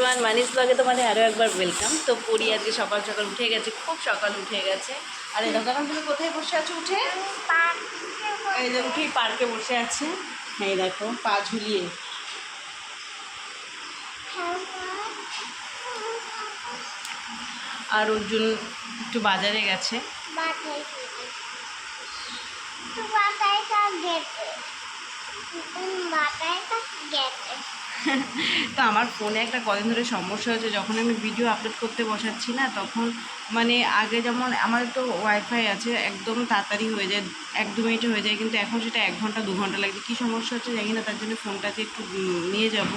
Everyone, মানিস ব্লগে তোমাদের আরও একবার ওয়েলকাম। তো পরি আজকে সকাল সকাল উঠে গেছে, খুব সকাল উঠে গেছে। আর এই দেখো তুমি কোথায় বসে আছো? উঠে এই যে উঠেই পার্কে বসে আছে। এই দেখো পা ঝুলিয়ে। আর অর্জুন একটু বাজারে গেছে। তো আমার ফোনে একটা কদিন ধরে সমস্যা হচ্ছে, যখন আমি ভিডিও আপলোড করতে বসাচ্ছি না, তখন মানে আগে যেমন আমার তো ওয়াইফাই আছে, একদম তাড়াতাড়ি হয়ে যায়, 1-2 মিনিটে হয়ে যায়, কিন্তু এখন সেটা 1 ঘন্টা 2 ঘন্টা লাগছে। কী সমস্যা হচ্ছে জানি না, তার জন্য ফোনটাকে একটু নিয়ে যাব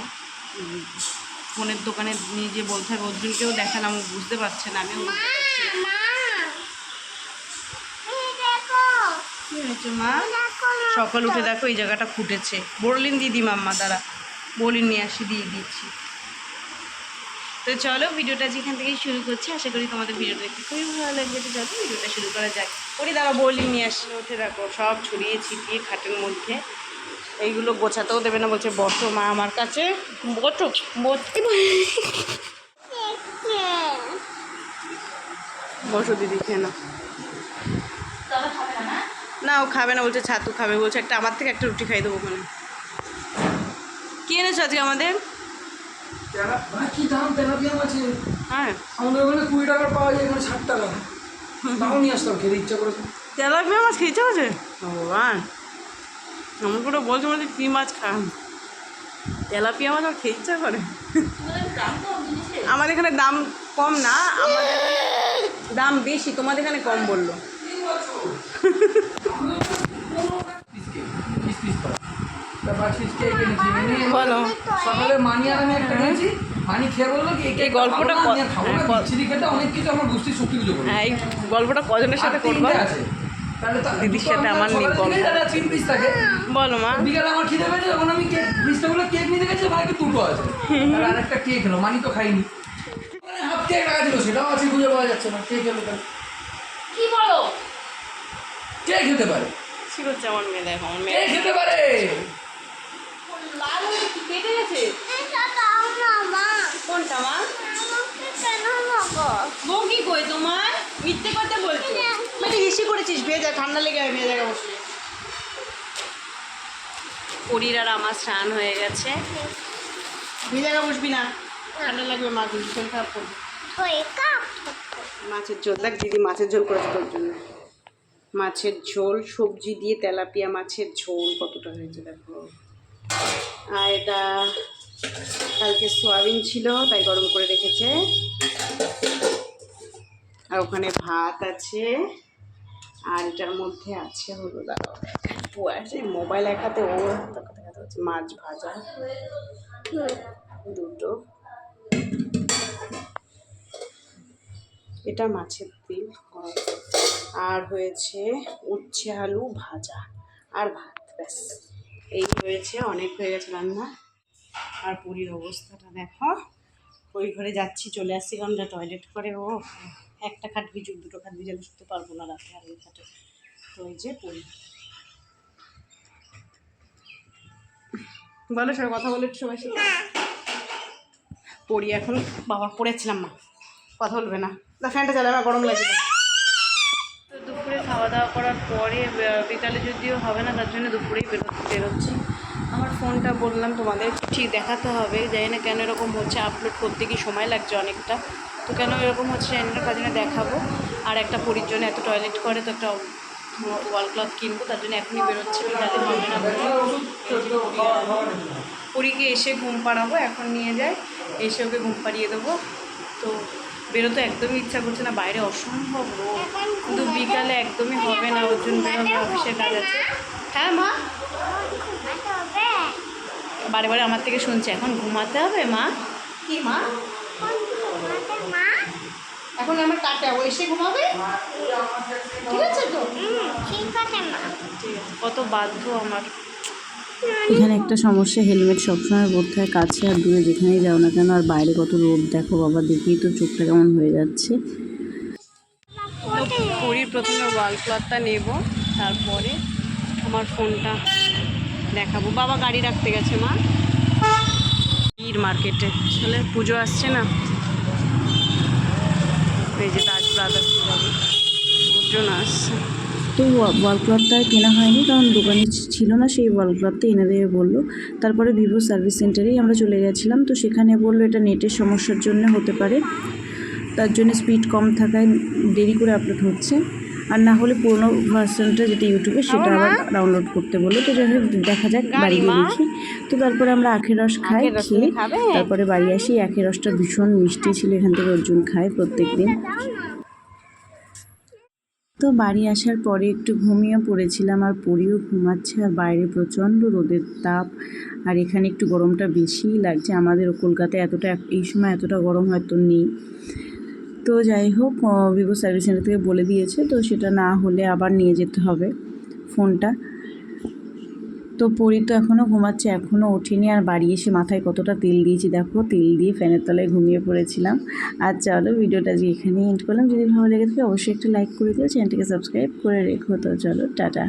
ফোনের দোকানে, নিয়ে যেয়ে বলতে হবে। অর্জুনকেও দেখালাম, বুঝতে পারছে না, আমিও বুঝতে পারছি না। কী হয়েছে মা? সকাল উঠে দেখো এই জায়গাটা ফুটেছে। বললিন দিদি মাম্মা দ্বারা বলিন নিয়ে আসি, দিয়ে দিচ্ছি। তো চলো ভিডিওটা যেখান থেকেই শুরু করছি, আশা করি তোমাদের ভিডিওটা দেখতে খুবই ভালো লাগবে। তো চলো ভিডিওটা শুরু করা যাক। ওরি দাঁড়া, বলিন নিয়ে আসি। উঠে দেখো সব ছড়িয়ে ছিটিয়ে খাটের মধ্যে, এইগুলো গোছাতেও দেবে না, বলছে বসো মা আমার কাছে। বসো দিদি, খেয়ে না। না ও খাবে না, বলছে ছাতু খাবে, বলছে একটা আমার থেকে একটা রুটি খাই দেবো ওখানে। কি এনেছো আজকে আমাদের? কি দাম তেলাপিয়া মাছের? হ্যাঁ, আমাদের ওখানে 20 টাকার পাওয়া যায়, এখানে 60 টাকা। তাও নিয়ে আসতাম, খেতে ইচ্ছা করেছে। তেলাপিয়া মাছ খেয়েছে আছে ভগবান। এমন করে বলছে বলছে কী মাছ খান, তেলাপিয়া মাছ আমার খেয়ে ইচ্ছা করে। আমাদের এখানে দাম কম না, আমাদের দাম বেশি, তোমাদের এখানে কম বললো। বলো। সকালে মানি আর আমি একটা খেয়েছি, মানি খেয়ে বললো কি এই গল্পটা খেতে অনেক কিছু আমার গোষ্ঠীর শক্তি পুজো করবো। হ্যাঁ, এই গল্পটা কজনের সাথে করবো? দিদির সাথে আমার নেই গল্প। বলো মা। বিকালে আমার খিদে পেয়েছে, যখন আমি পিসটাগুলো কেক নিতে গেছি, ওখানে একটা দুটো আছে, আর একটা কেক হলো, মানি তো খাইনি। হাফ কেক টাকা দিল, সেটাও আছে, খুঁজে পাওয়া যাচ্ছে না। কেক হলো কি বলো? কে খেতে পারে? কি করছে আমার মেয়ে? দেখো আমার মেয়ে কে খেতে পারে? লাল হয়ে কি কেটে গেছে? কোনটা মা? বউ কি কই তোমার? মিথ্যে কথা বলছো। মানে হিসি করেছিস, ভেজা ঠান্ডা লেগে ভেজা জায়গা বসলে। পরির আর আমার স্নান হয়ে গেছে। ভেজা জায়গা বসবি না, ঠান্ডা লাগবে, মা কিন্তু শরীর খারাপ করবে। মাছের ঝোল দেখ দিদি, মাছের ঝোল করেছে তোর জন্য। মাছের ঝোল, সবজি দিয়ে তেলাপিয়া মাছের ঝোল কতটা হয়েছে দেখো। আর এটা কালকে সোয়াবিন ছিল, তাই গরম করে রেখেছে। আর ওখানে ভাত আছে, আর এটার মধ্যে আছে হলো দাঁড়াও মোবাইল এক হাতে, ও দেখা হচ্ছে মাছ ভাজা দুটো, এটা মাছের তেল, আর হয়েছে উচ্ছে আলু ভাজা আর ভাত, ব্যাস এই হয়েছে। অনেক হয়ে গেছে রান্না। আর পুরীর অবস্থাটা দেখো। ওই ঘরে যাচ্ছি, চলে আসছি, কারণ যা টয়লেট করে ও, একটা খাট ভিজুক, দুটো খাট ভিজালে শুতে পারবো না রাতে, আর ওই খাটে। তো এই যে পুরী, বলো সবাই কথা বলে সবাই সাথে। পড়ি এখন, বাবা পড়েছিলাম মা, কথা বলবে না, ফ্যানটা চালাবে, আমার গরম লাগবে। তো দুপুরে খাওয়া দাওয়া করার পরে বিকালে যদিও হবে না, তার জন্য দুপুরেই বেরোচ্ছি। আমার ফোনটা বললাম তোমাদের ঠিক দেখাতে হবে, জানি না কেন এরকম হচ্ছে, আপলোড করতে গিয়ে সময় লাগছে অনেকটা। তো কেন এরকম হচ্ছে জানি না, তার জন্য দেখাবো। আর একটা পরির জন্য এত টয়লেট করে, তো একটা ওয়াল ক্লথ কিনবো, তার জন্য এখনই বেরোচ্ছে, বিকালে হবে না। পরীকে এসে ঘুম পাড়াবো, এখন নিয়ে যায়, এসে ওকে ঘুম পাড়িয়ে দেবো। তো বেরোতে একদমই ইচ্ছা করছে না, বাইরে অসম্ভব রোদ, কিন্তু বিকালে একদমই হবে না, ওর জন্য বেরোবে, অফিসের কাজ আছে। হ্যাঁ মা, বারে বারে আমার থেকে শুনছে এখন ঘুমাতে হবে মা। কি মা? এখন আমার কাটে, ও এসে ঘুমাবে, ঠিক আছে তো? ঠিক আছে মা, ঠিক আছে। কত বাধ্য আমার। এখানে একটা সমস্যা, হেলমেট সবসময় পরতে হয়, কাছে আর দূরে যেখানেই যাও না কেন। আর বাইরে কত রোদ দেখো বাবা, দেখেই তো চোখটা কেমন হয়ে যাচ্ছে। পুরীর প্রথমে ওয়াল ক্লথটা নেব, তারপরে আমার ফোনটা দেখাবো। বাবা গাড়ি রাখতে গেছে মা। ভিড় মার্কেটে, আসলে পুজো আসছে না, এই যে তাজ ব্রাদার্সে যাবে, ওর জন্য আসছে। তো ওয়াল ক্লথটা আর কেনা হয়নি, কারণ দোকানে ছিল না, সেই ওয়াল ক্লথটা এনে দেবে বললো। তারপরে ভিভো সার্ভিস সেন্টারেই আমরা চলে গেছিলাম। তো সেখানে বললো এটা নেটের সমস্যার জন্য হতে পারে, তার জন্য স্পিড কম থাকায় দেরি করে আপলোড হচ্ছে, আর না হলে পুরোনো ভার্সনটা যেটা ইউটিউবে সেটা আবার ডাউনলোড করতে বললো। তো যাই হোক দেখা যাক, বাড়ি গিয়ে দেখি। তো তারপরে আমরা আখের রস খাই, খেয়ে তারপরে বাড়ি আসি। আখের রসটা ভীষণ মিষ্টি ছিল, এখান থেকে অর্জুন খায় প্রত্যেক দিন। তো বাড়ি আসার পরে একটু ঘুমিয়ে পড়েছিলাম, আর পরিও ঘুমাচ্ছে, আর বাইরে প্রচণ্ড রোদের তাপ, আর এখানে একটু গরমটা বেশিই লাগছে। আমাদের কলকাতায় এতটা এই সময় এতটা গরম হয়তো নেই। তো যাই হোক, ভিভো সার্ভিস সেন্টার থেকে বলে দিয়েছে, তো সেটা না হলে আবার নিয়ে যেতে হবে ফোনটা। তো পরি তো এখনও ঘুমাচ্ছে, এখনও ওঠেনি। আর বাড়ি এসে মাথায় কতটা তেল দিয়েছি দেখো, তেল দিয়ে ফ্যানের তলায় ঘুমিয়ে পড়েছিলাম। আর চলো, ভিডিওটা যে এখানেই এন্ড করলাম। যদি ভালো লেগে থাকে অবশ্যই একটা লাইক করে দিও, চ্যানেলটিকে সাবস্ক্রাইব করে রেখো। তো চলো, টাটা।